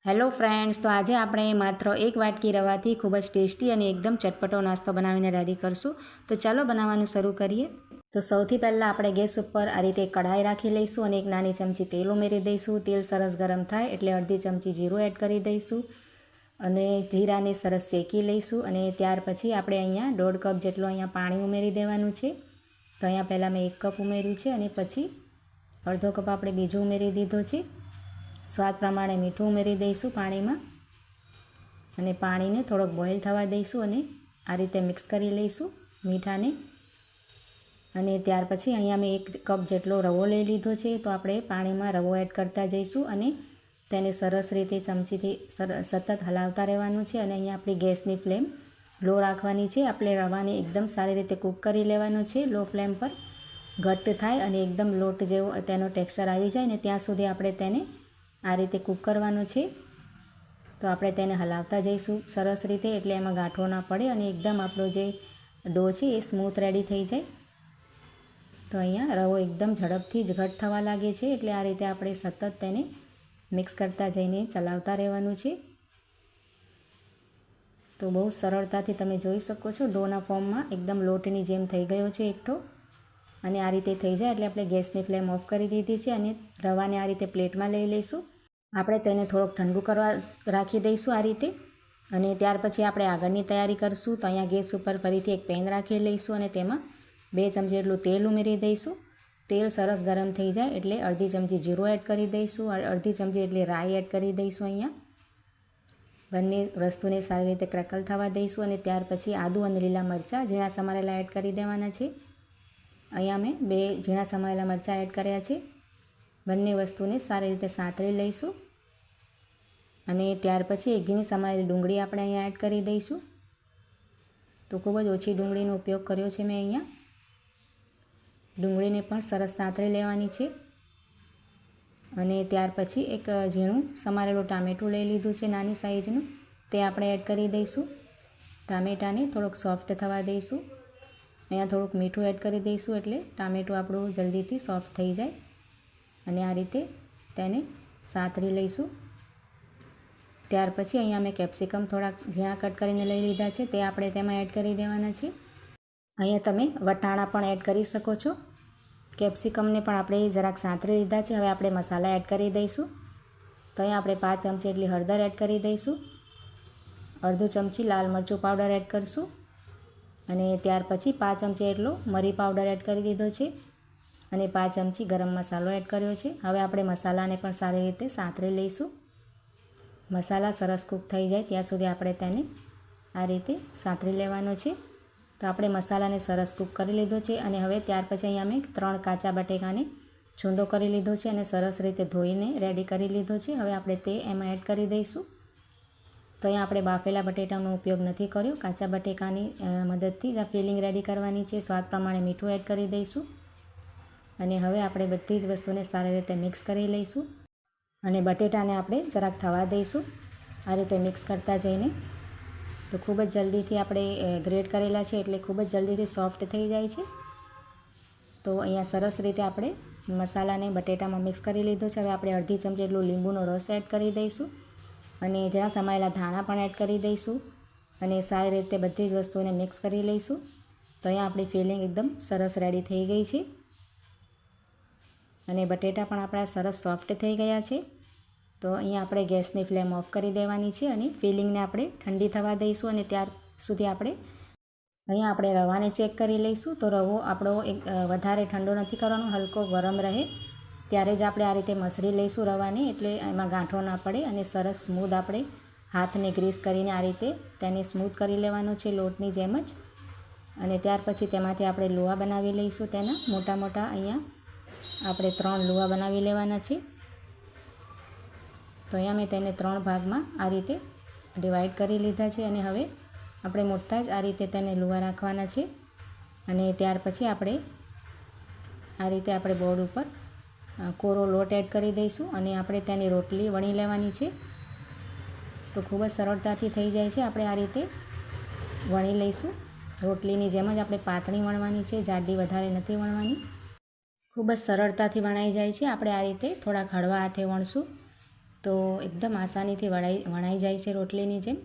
Hello friends, તો આજે આપણે માત્ર એક વાટકી રવાથી ખૂબ જ ટેસ્ટી અને એકદમ ચટપટો નાસ્તો બનાવીને રેડી કરશું. તો ચાલો બનાવવાનું શરૂ કરીએ. તો સૌથી પહેલાં આપણે ગેસ ઉપર આ રીતે કઢાઈ રાખી લઈશું અને એક નાની ચમચી તેલ ઉમેરી દઈશું. તેલ સરસ ગરમ થાય એટલે અડધી ચમચી જીરું એડ કરી દઈશું અને જીરાને સરસ શેકી લઈશું. અને ત્યાર પછી આપણે અહીંયા 1.5 કપ જેટલું અહીંયા પાણી ઉમેરી દેવાનું છે. તો અહીંયા પહેલાં મેં 1 કપ ઉમેર્યું છે અને પછી અડધો કપ આપણે બીજું ઉમેરી દીધો છે. સ્વાદ પ્રમાણે મીઠું ઉમેરી દઈશું પાણીમાં અને પાણીને થોડોક બોઇલ થવા દઈશું અને આ રીતે મિક્સ કરી લઈશું મીઠાને. અને ત્યાર પછી અહીંયા મેં 1 કપ જેટલો રવો લઈ લીધો છે. તો આપણે પાણીમાં રવો એડ કરતા જઈશું અને તેને સરસ રીતે ચમચીથી સતત હલાવતા રહેવાનું છે. અને અહીંયા આપણી ગેસની ફ્લેમ લો રાખવાની છે. આપણે રવાને એકદમ સારી રીતે કૂક કરી લેવાનો છે લો ફ્લેમ પર. ઘટ્ટ થાય અને એકદમ લોટ જેવો તેનો ટેક્સચર આવી જાય ને ત્યાં સુધી આપણે તેને આ રીતે કૂક કરવાનું છે. તો આપણે તેને હલાવતા જઈશું સરસ રીતે એટલે એમાં ગાંઠો ના પડે અને એકદમ આપણો જે ડો છે એ સ્મૂથ રેડી થઈ જાય. તો અહીંયા રવો એકદમ ઝડપથી જ ઘટ થવા લાગે છે એટલે આ રીતે આપણે સતત તેને મિક્સ કરતા જઈને ચલાવતા રહેવાનું છે. તો બહુ સરળતાથી તમે જોઈ શકો છો ડોના ફોર્મમાં એકદમ લોટની જેમ થઈ ગયો છે એકઠો. અને આ રીતે થઈ જાય એટલે આપણે ગેસની ફ્લેમ ઓફ કરી દીધી છે અને રવાને આ રીતે પ્લેટમાં લઈ લઈશું. આપણે તેને થોડોક ઠંડુ કરવા રાખી દઈશું આ રીતે. અને ત્યાર પછી આપણે આગળની તૈયારી કરીશું. તો અહીંયા ગેસ ઉપર ફરીથી એક પેન રાખી લઈશું અને તેમાં 2 ચમચી જેટલું તેલ ઉમેરી દઈશું. તેલ સરસ ગરમ થઈ જાય એટલે અડધી ચમચી જીરું એડ કરી દઈશું, અડધી ચમચી એટલી રાઈ એડ કરી દઈશું. અહીંયા બંને વસ્તુને સારી રીતે ક્રેકલ થવા દઈશું અને ત્યાર પછી આદું અને લીલા મરચાં ઝીણા સમારેલા એડ કરી દેવાના છે. અહીંયા મેં 2 ઝીણા સમારેલા મરચાં એડ કર્યા છે. બંને વસ્તુને સારી રીતે સાંતળી લઈશું અને ત્યાર પછી એક ઝીણી સમારેલી ડુંગળી આપણે અહીંયા એડ કરી દઈશું. તો ખૂબ જ ઓછી ડુંગળીનો ઉપયોગ કર્યો છે મેં અહીંયા. ડુંગળીને પણ સરસ સાંતળી લેવાની છે. અને ત્યાર પછી એક ઝીણું સમારેલું ટામેટું લઈ લીધું છે નાની સાઈઝનું, તે આપણે એડ કરી દઈશું. ટામેટાને થોડોક સોફ્ટ થવા દઈશું. અહીંયા થોડુંક મીઠું એડ કરી દઈશું એટલે ટામેટું આપણું જલ્દીથી સોફ્ટ થઈ જાય. અને આ રીતે તેને સાંતળી લઈશું. ત્યાર પછી અહીંયા મેં કેપ્સિકમ થોડાક ઝીણા કટ કરીને લઈ લીધા છે, તે આપણે તેમાં એડ કરી દેવાના છે. અહીંયા તમે વટાણા પણ એડ કરી શકો છો. કેપ્સિકમને પણ આપણે જરાક સાંતળી લીધા છે. હવે આપણે મસાલા એડ કરી દઈશું. તો અહીંયા આપણે 5 ચમચી એટલી હળદર એડ કરી દઈશું, અડધો ચમચી લાલ મરચું પાવડર એડ કરીશું અને ત્યાર પછી 5 ચમચી એટલો મરી પાવડર એડ કરી દીધો છે અને 5 ચમચી ગરમ મસાલો એડ કર્યો છે. હવે આપણે મસાલાને પણ સારી રીતે સાંતળી લઈશું. મસાલા સરસ કૂક થઈ જાય ત્યાં સુધી આપણે તેને આ રીતે સાંતળી લેવાનો છે. તો આપણે મસાલાને સરસ કૂક કરી લીધો છે અને હવે ત્યાર પછી અહીંયા મેં 3 કાચા બટેકાને છૂંદો કરી લીધો છે અને સરસ રીતે ધોઈને રેડી કરી લીધો છે. હવે આપણે તે એમાં એડ કરી દઈશું. તો અહીંયા આપણે બાફેલા બટેટાનો ઉપયોગ નથી કર્યો, કાચા બટેકાની મદદથી જ આ ફિલિંગ રેડી કરવાની છે. સ્વાદ પ્રમાણે મીઠું એડ કરી દઈશું અને હવે આપણે બધી જ વસ્તુને સારી રીતે મિક્સ કરી લઈશું અને બટેટાને આપણે જરાક થવા દઈશું આ રીતે મિક્સ કરતા જઈને. તો ખૂબ જ જલ્દીથી આપણે ગ્રેટ કરેલા છે એટલે ખૂબ જ જલ્દીથી સોફ્ટ થઈ જાય છે. તો અહીંયા સરસ રીતે આપણે મસાલાને બટેટામાં મિક્સ કરી લીધો છે. હવે આપણે અડધી ચમચી જેટલું લીંબુનો રસ એડ કરી દઈશું અને ઝીણા સમારેલા ધાણા પણ એડ કરી દઈશું અને સારી રીતે બધી જ વસ્તુઓને મિક્સ કરી લઈશું. તો અહીંયા આપણી ફિલિંગ એકદમ સરસ રેડી થઈ ગઈ છે અને બટેટા પણ આપણા સરસ સોફ્ટ થઈ ગયા છે. તો અહીંયા આપણે ગેસની ફ્લેમ ઓફ કરી દેવાની છે અને ફિલિંગને આપણે ઠંડી થવા દઈશું અને ત્યાર સુધી આપણે અહીંયા આપણે રવાને ચેક કરી લઈશું. તો રવો આપણો વધારે ઠંડો નથી કરવાનો, હલકો ગરમ રહે ત્યારે જ આપણે આ રીતે મસળી લઈશું રવાને, એટલે એમાં ગાંઠો ના પડે અને સરસ સ્મૂથ આપણે હાથને ગ્રીસ કરીને આ રીતે તેને સ્મૂથ કરી લેવાનો છે લોટની જેમ જ. અને ત્યાર પછી તેમાંથી આપણે લુવા બનાવી લઈશું. તેના મોટા મોટા અહીંયા આપણે 3 લુવા બનાવી લેવાના છે. તો અહીંયા મેં તેને 3 ભાગમાં આ રીતે ડિવાઈડ કરી લીધા છે અને હવે આપણે મોટા જ આ રીતે તેને લુવા રાખવાના છે. અને ત્યાર પછી આપણે આ રીતે આપણે બોર્ડ ઉપર કોરો લોટ એડ કરી દઈશું અને આપણે તેની રોટલી વણી લેવાની છે. તો ખૂબ જ સરળતાથી થઈ જાય છે. આપણે આ રીતે વણી લઈશું. રોટલીની જેમ જ આપણે પાતળી વણવાની છે, જાડી વધારે નથી વણવાની. ખૂબ જ સરળતાથી વણાઈ જાય છે. આપણે આ રીતે થોડાક હળવા હાથે વણશું તો એકદમ આસાનીથી વણાઈ જાય છે રોટલીની જેમ.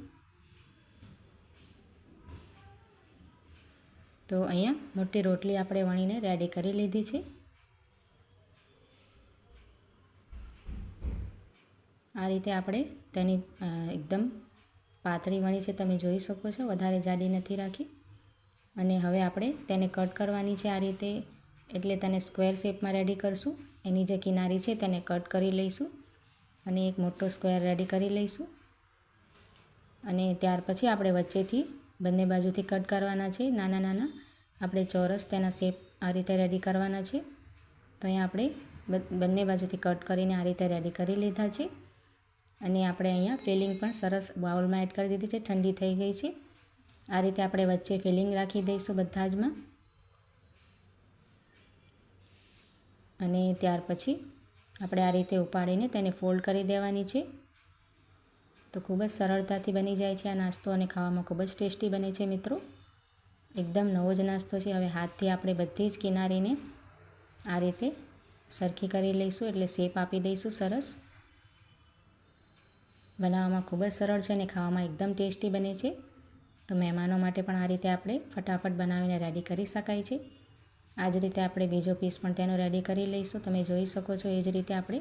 તો અહીંયા મોટી રોટલી આપણે વણીને રેડી કરી લીધી છે. આ રીતે આપણે તેની એકદમ પાતળી વણી છે, તમે જોઈ શકો છો, વધારે જાડી નથી રાખી. અને હવે આપણે તેને કટ કરવાની છે આ રીતે, એટલે તેને સ્ક્વેર શેપમાં રેડી કરશું. એની જે કિનારી છે તેને કટ કરી લઈશું અને એક મોટો સ્ક્વેર રેડી કરી લઈશું. અને ત્યાર પછી આપણે વચ્ચેથી બંને બાજુથી કટ કરવાના છે. નાના નાના આપણે ચોરસ તેના શેપ આ રીતે રેડી કરવાના છે. તો અહીંયા આપણે બંને બાજુથી કટ કરીને આ રીતે રેડી કરી લીધા છે. અને આપણે અહીંયા ફિલિંગ પણ સરસ બાઉલમાં એડ કરી દીધી છે, ઠંડી થઈ ગઈ છે. આ રીતે આપણે વચ્ચે ફિલિંગ રાખી દઈશું બધા જમાં. અને ત્યાર પછી આપણે આ રીતે ઉપાડીને તેને ફોલ્ડ કરી દેવાની છે. તો ખૂબ જ સરળતાથી બની જાય છે આ નાસ્તો અને ખાવામાં ખૂબ જ ટેસ્ટી બને છે મિત્રો. એકદમ નવો જ નાસ્તો છે. હવે હાથથી આપણે બધી જ કિનારીને આ રીતે સરખી કરી લઈશું, એટલે શેપ આપી દઈશું સરસ. બનાવવામાં ખૂબ જ સરળ છે અને ખાવામાં એકદમ ટેસ્ટી બને છે. તો મહેમાનો માટે પણ આ રીતે આપણે ફટાફટ બનાવીને રેડી કરી શકાય છે. આ જ રીતે આપણે બીજો પીસ પણ તેનો રેડી કરી લઈશું. તમે જોઈ શકો છો એ જ રીતે આપણે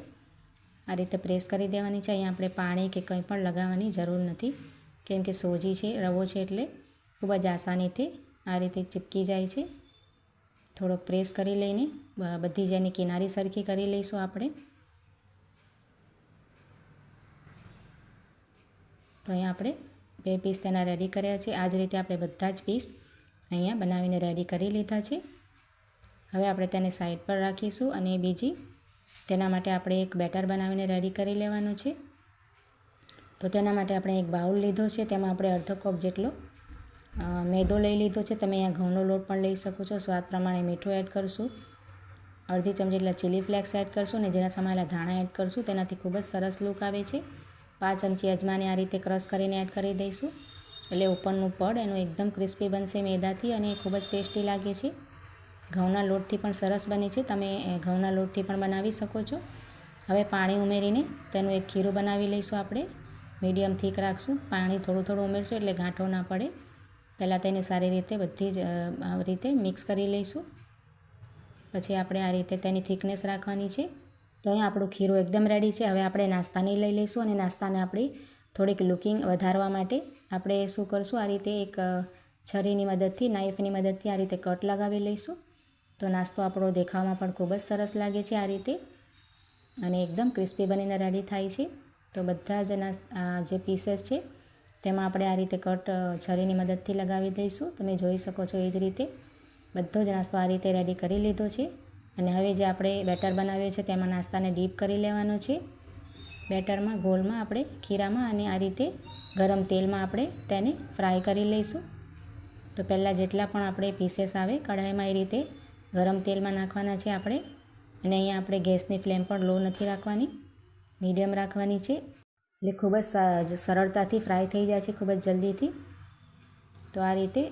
આ રીતે પ્રેસ કરી દેવાની છે. અહીંયા આપણે પાણી કે કંઈ પણ લગાવવાની જરૂર નથી, કેમ કે સોજી છે, રવો છે, એટલે ખૂબ જ આસાનીથી આ રીતે ચીપકી જાય છે. થોડોક પ્રેસ કરી લઈને બધી જ એની કિનારી સરખી કરી લઈશું આપણે. તો અહીંયા આપણે 2 પીસ તેના રેડી કર્યા છે. આ જ રીતે આપણે બધા જ પીસ અહીંયા બનાવીને રેડી કરી લીધા છે. હવે આપણે તેને સાઈડ પર રાખીશું અને બીજી તેના માટે આપણે એક બેટર બનાવીને રેડી કરી લેવાનું છે. તો તેના માટે આપણે એક બાઉલ લીધો છે, તેમાં આપણે અડધો કપ જેટલો મેદો લઈ લીધો છે. તમે અહીંયા ઘઉંનો લોટ પણ લઈ શકો છો. સ્વાદ પ્રમાણે મીઠું એડ કરશું, અડધી ચમચી જેટલા ચીલી ફ્લેક્સ એડ કરશું અને ઝીણા સમારેલા ધાણા એડ કરશું. તેનાથી ખૂબ જ સરસ લુક આવે છે. 5 ચમચી અજમાને આ રીતે ક્રશ કરીને એડ કરી દઈશું, એટલે ઉપરનું પડ એનું એકદમ ક્રિસ્પી બનશે મેદાથી અને ખૂબ જ ટેસ્ટી લાગે છે. ઘઉંના લોટથી પણ સરસ બને છે, તમે ઘઉંના લોટથી પણ બનાવી શકો છો. હવે પાણી ઉમેરીને તેનું એક ખીરું બનાવી લઈશું આપણે. મીડિયમ થીક રાખશું, પાણી થોડું થોડું ઉમેરશું એટલે ગાંઠો ના પડે. પહેલાં તેને સારી રીતે બધી જ આ રીતે મિક્સ કરી લઈશું. પછી આપણે આ રીતે તેની થિકનેસ રાખવાની છે. તો અહીંયા આપણું ખીરું એકદમ રેડી છે. હવે આપણે નાસ્તાની લઈ લઈશું અને નાસ્તાને આપણી થોડીક લુકિંગ વધારવા માટે આપણે શું કરશું, આ રીતે એક છરીની મદદથી, નાઈફની મદદથી આ રીતે કટ લગાવી લઈશું. તો નાસ્તો આપણો દેખાવામાં પણ ખૂબ જ સરસ લાગે છે આ રીતે, અને એકદમ ક્રિસ્પી બનીને રેડી થાય છે. તો બધા જ જે પીસેસ છે તેમાં આપણે આ રીતે કટ છરીની મદદથી લગાવી દઈશું. તમે જોઈ શકો છો એ જ રીતે બધો જ નાસ્તો આ રીતે રેડી કરી લીધો છે. અને હવે જે આપણે બેટર બનાવ્યો છે તેમાં નાસ્તાને ડીપ કરી લેવાનો છે. બેટરમાં, ગોળમાં આપણે ખીરામાં, અને આ રીતે ગરમ તેલમાં આપણે તેને ફ્રાય કરી લઈશું. તો પહેલાં જેટલા પણ આપણે પીસેસ આવે કઢાઈમાં એ રીતે ગરમ તેલમાં નાખવાના છે આપણે. અને અહીંયા આપણે ગેસની ફ્લેમ પણ લો નથી રાખવાની, મીડિયમ રાખવાની છે, એટલે ખૂબ જ સરળતાથી ફ્રાય થઈ જાય છે, ખૂબ જ જલ્દીથી. તો આ રીતે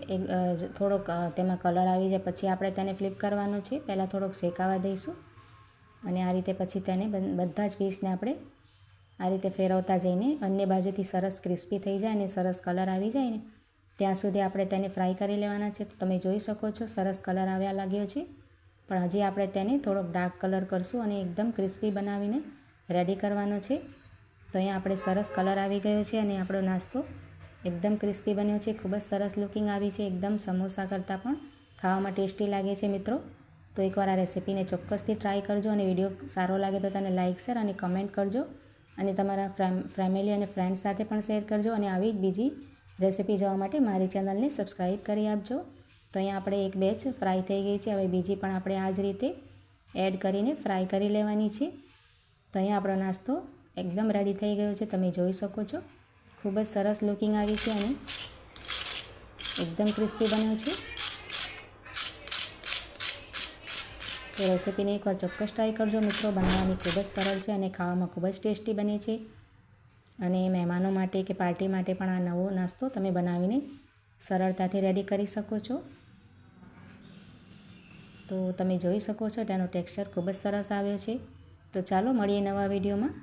થોડોક તેમાં કલર આવી જાય પછી આપણે તેને ફ્લિપ કરવાનો છે. પહેલાં થોડોક શેકાવા દઈશું અને આ રીતે પછી તેને બધા જ પીસને આપણે આ રીતે ફેરવતા જઈને બંને બાજુથી સરસ ક્રિસ્પી થઈ જાય અને સરસ કલર આવી જાય ને ત્યાં સુધી આપણે તેને ફ્રાય કરી લેવાના છે. તમે જોઈ શકો છો સરસ કલર આવ્યા લાગ્યો છે, પણ હજી આપણે તેને થોડોક ડાર્ક કલર કરશું અને એકદમ ક્રિસ્પી બનાવીને રેડી કરવાનો છે. તો અહીંયા આપણે સરસ કલર આવી ગયો છે અને આપણો નાસ્તો એકદમ ક્રિસ્પી બન્યો છે. ખૂબ જ સરસ લુકિંગ આવી છે, એકદમ સમોસા કરતાં પણ ખાવામાં ટેસ્ટી લાગે છે મિત્રો. તો એકવાર આ રેસીપીને ચોક્કસથી ટ્રાય કરજો અને વિડીયો સારો લાગે તો તેને લાઇક, શેર અને કમેન્ટ કરજો અને તમારા ફેમિલી અને ફ્રેન્ડ્સ સાથે પણ શેર કરજો. અને આવી બીજી રેસીપી જોવા માટે મારી ચેનલને સબસ્ક્રાઈબ કરી આપજો. તો અહીંયા આપણે એક બેચ ફ્રાય થઈ ગઈ છે. હવે બીજી પણ આપણે આ જ રીતે એડ કરીને ફ્રાય કરી લેવાની છે. તો અહીંયા આપણો નાસ્તો એકદમ રેડી થઈ ગયો છે, તમે જોઈ શકો છો. ખૂબ જ સરસ લુકિંગ આવી છે અને એકદમ ક્રિસ્પી બન્યો છે. તો રેસીપીને એકવાર ચોક્કસ ટ્રાય કરજો મિત્રો. બનાવવાની ખૂબ જ સરળ છે અને ખાવામાં ખૂબ જ ટેસ્ટી બને છે. અને મહેમાનો માટે કે પાર્ટી માટે પણ આ નવો નાસ્તો તમે બનાવીને સરળતાથી રેડી કરી શકો છો. તો તમે જોઈ શકો છો તેનો ટેક્સચર ખૂબ જ સરસ આવ્યો છે. તો ચાલો મળીએ નવા વિડીયોમાં.